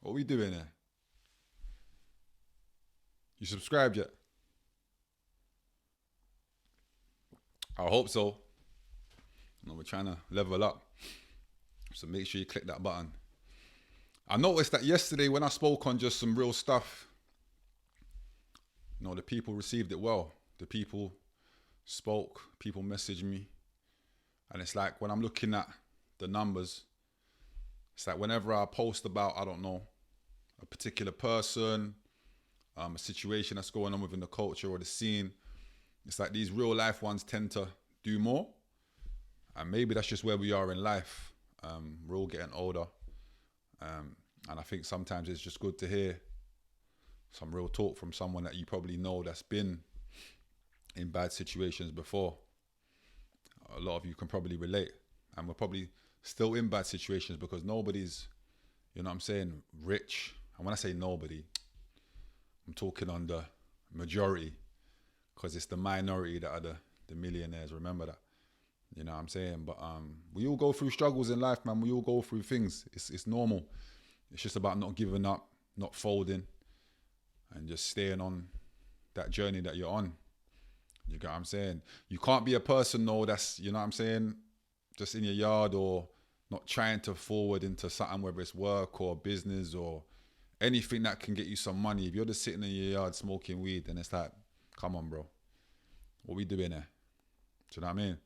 What we doing here? You subscribed yet? I hope so. No, we're trying to level up. So make sure you click that button. I noticed that yesterday when I spoke on just some real stuff, the people received it well. The people spoke, people messaged me. And it's like when I'm looking at the numbers, it's like whenever I post about, I don't know, a particular person, a situation that's going on within the culture or the scene, it's like these real life ones tend to do more. And maybe that's just where we are in life. We're all getting older. And I think sometimes it's just good to hear some real talk from someone that you probably know that's been in bad situations before. A lot of you can probably relate. And we're probably still in bad situations because nobody's, rich. And when I say nobody, I'm talking on the majority, because it's the minority that are the millionaires. Remember that. You know what I'm saying? But we all go through struggles in life, man. We all go through things. It's normal. It's just about not giving up, not folding, and just staying on that journey that you're on. You get what I'm saying? You can't be a person, though, that's, just in your yard or not trying to forward into something, whether it's work or business or anything that can get you some money. If you're just sitting in your yard smoking weed, then it's like, come on, bro. What we doing there? Do you know what I mean?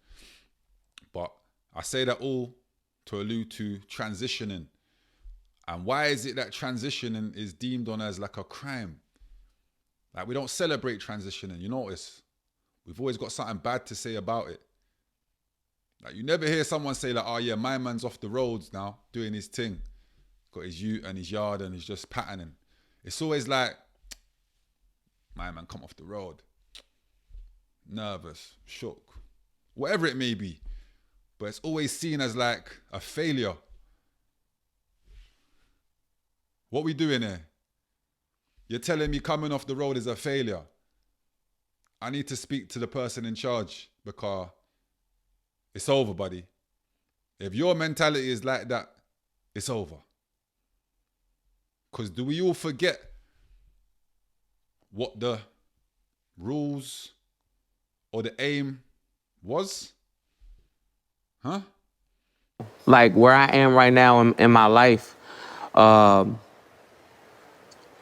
But I say that all to allude to transitioning. And why is it that transitioning is deemed on as like a crime? Like, we don't celebrate transitioning. You notice? We've always got something bad to say about it. Like, you never hear someone say like, oh yeah, my man's off the roads now, doing his thing. Got his ute and his yard and he's just patterning. It's always like, my man come off the road. Nervous, shook, whatever it may be. But it's always seen as like a failure. What we doing here? You're telling me coming off the road is a failure. I need to speak to the person in charge because it's over, buddy. If your mentality is like that, it's over. Because do we all forget what the rules or the aim was? Huh? Like where I am right now in my life, I'm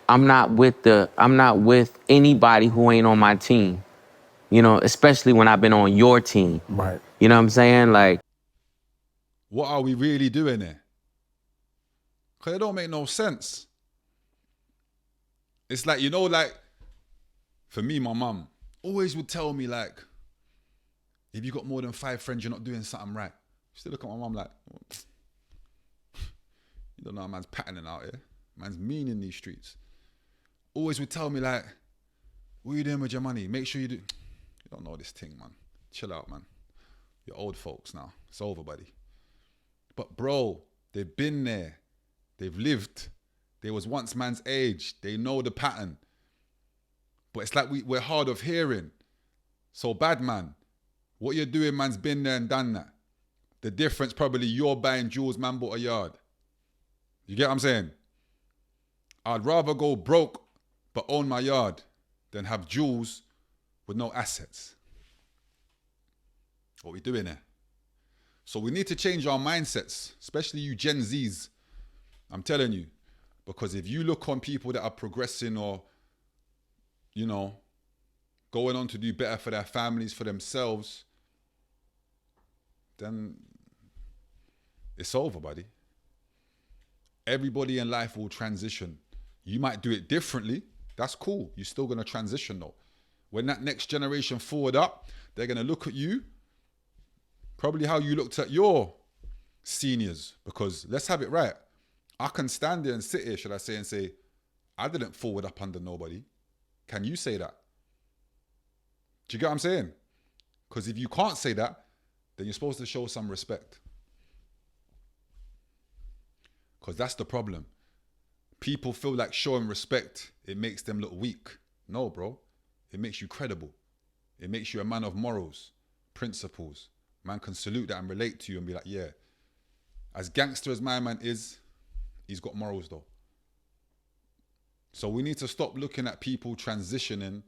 not with anybody who ain't on my team. Especially when I've been on your team. Right. You know what I'm saying? Like, What are we really doing here? Because it don't make no sense. It's like, for me, my mum always would tell me like, if you got more than 5 friends, you're not doing something right. She still look at my mum like, you don't know how man's patterning out here. Man's mean in these streets. Always would tell me like, what are you doing with your money? Make sure you do. You don't know this thing, man. Chill out, man. You're old folks now. It's over, buddy. But bro, they've been there. They've lived. They was once man's age. They know the pattern. But it's like we're hard of hearing. So bad, man. What you're doing, man's been there and done that. The difference, probably you're buying jewels, man bought a yard. You get what I'm saying? I'd rather go broke but own my yard than have jewels with no assets. What we doing here? So we need to change our mindsets, especially you Gen Zs. I'm telling you. Because if you look on people that are progressing or, going on to do better for their families, for themselves, then it's over, buddy. Everybody in life will transition. You might do it differently. That's cool. You're still going to transition though. When that next generation forward up, they're going to look at you, probably how you looked at your seniors. Because let's have it right. I can stand there and sit here, should I say, and say, I didn't forward up under nobody. Can you say that? Do you get what I'm saying? Because if you can't say that, then you're supposed to show some respect. Because that's the problem. People feel like showing respect, it makes them look weak. No, bro. It makes you credible. It makes you a man of morals, principles. Man can salute that and relate to you and be like, yeah, as gangster as my man is, he's got morals though. So we need to stop looking at people transitioning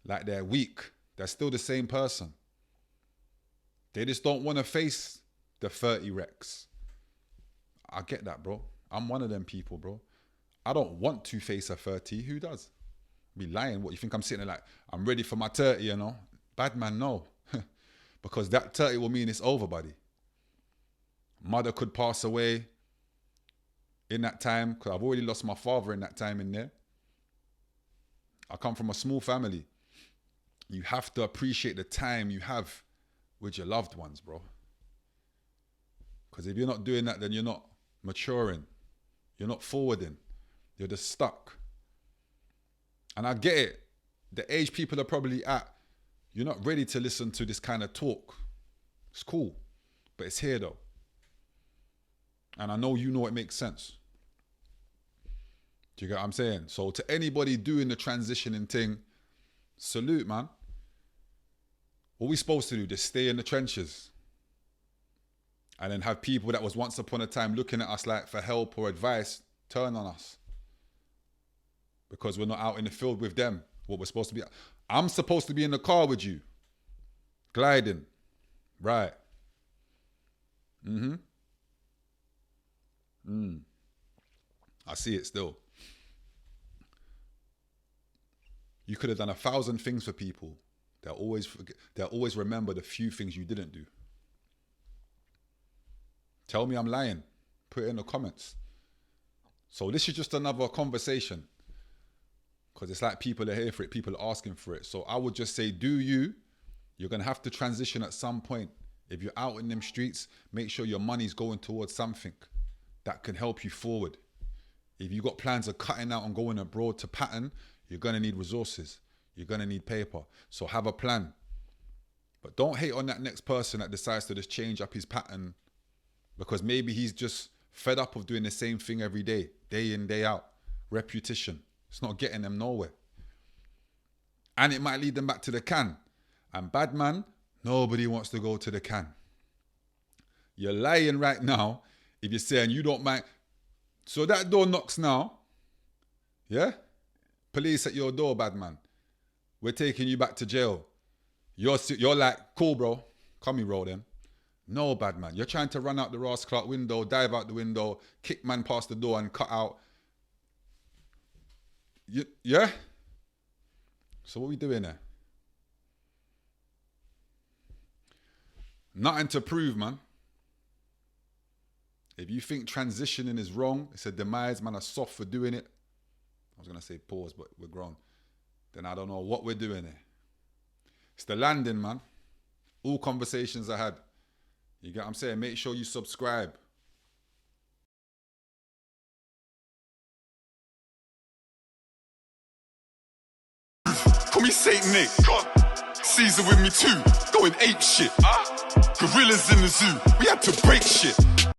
like they're weak. They're still the same person. They just don't want to face the 30 wrecks. I get that, bro. I'm one of them people, bro. I don't want to face a 30. Who does? Be lying. What, you think I'm sitting there like, I'm ready for my 30, you know? Bad man, no. Because that 30 will mean it's over, buddy. Mother could pass away in that time, because I've already lost my father in that time in there. I come from a small family. You have to appreciate the time you have with your loved ones, bro. Because if you're not doing that, then you're not maturing. You're not forwarding. You're just stuck. And I get it. The age people are probably at, you're not ready to listen to this kind of talk. It's cool. But it's here though. And I know you know it makes sense. Do you get what I'm saying? So to anybody doing the transitioning thing, salute, man. What we supposed to do? Just stay in the trenches. And then have people that was once upon a time looking at us like for help or advice turn on us. Because we're not out in the field with them. What we're supposed to be. I'm supposed to be in the car with you. Gliding. Right. I see it still. You could have done 1,000 things for people. They'll always remember the few things you didn't do. Tell me I'm lying. Put it in the comments. So this is just another conversation. Because it's like people are here for it. People are asking for it. So I would just say, do you. You're going to have to transition at some point. If you're out in them streets, make sure your money's going towards something that can help you forward. If you got plans of cutting out and going abroad to pattern, you're going to need resources. You're going to need paper. So have a plan. But don't hate on that next person that decides to just change up his pattern, because maybe he's just fed up of doing the same thing every day in, day out. Repetition. It's not getting them nowhere. And it might lead them back to the can. And bad man, nobody wants to go to the can. You're lying right now if you're saying you don't mind. So that door knocks now. Yeah? Police at your door, bad man. We're taking you back to jail. You're like, cool, bro. Come here, roll then. No, bad man. You're trying to run out the Ross Clark window, dive out the window, kick man past the door and cut out. Yeah? So what we doing there? Nothing to prove, man. If you think transitioning is wrong, it's a demise, man, are soft for doing it. I was going to say pause, but we're grown. Then I don't know what we're doing here. It's the landing, man. All conversations I had. You get what I'm saying? Make sure you subscribe. Call me Saint Nick. Caesar with me too. Going ape shit. Gorillas in the zoo. We had to break shit.